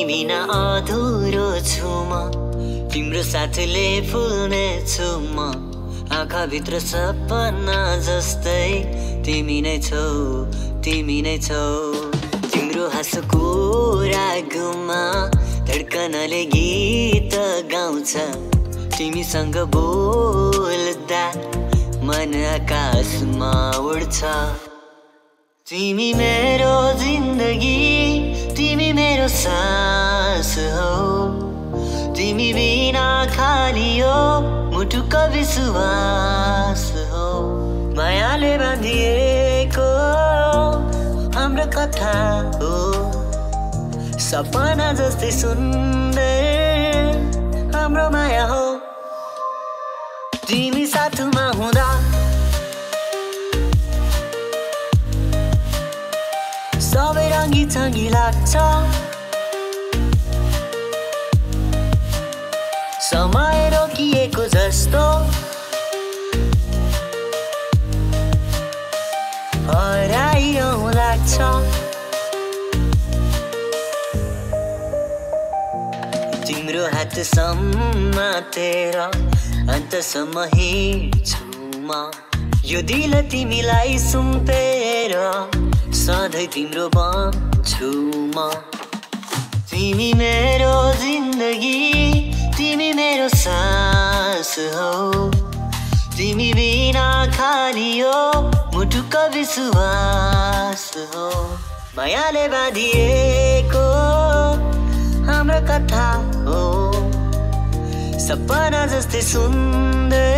बिना अधुरो छु म तिम्रो साथले फुल्ने छु म आँखाभित्र सपना जस्तै तिमी नै छौ तिम्रो हाँसोको रागमा धड्कनले गीत गाउँछ तिमीसँग बोल्दा मन आकाशमा उड्छ तिमी मेरो जिन्दगी तिमी मेरो सास हो तिमी बिना खाली हो मुटुको विश्वास हो मायाले बाँधिएको हाम्रो कथा हो सपना जस्तै सुन्दर हाम्रो माया हो तिमी साथमा हुँदा सबै रङ्गी चङ्गी लाग्छ समय रोकिएको जस्तो हराइरहँ लाग्छ तिम्रो हात समातेर अन्तसम्म हिँड्छु म यो दिल तिमीलाई सुम्पेर सधैँ तिम्रो बन्छु म तिमी मेरो जिन्दगी तिमी मेरो सास हो तिमी बिना खाली हो मुटुको विश्वास हो मायाले बाँधिएको हाम्रो कथा हो सपना जस्तै सुन्दर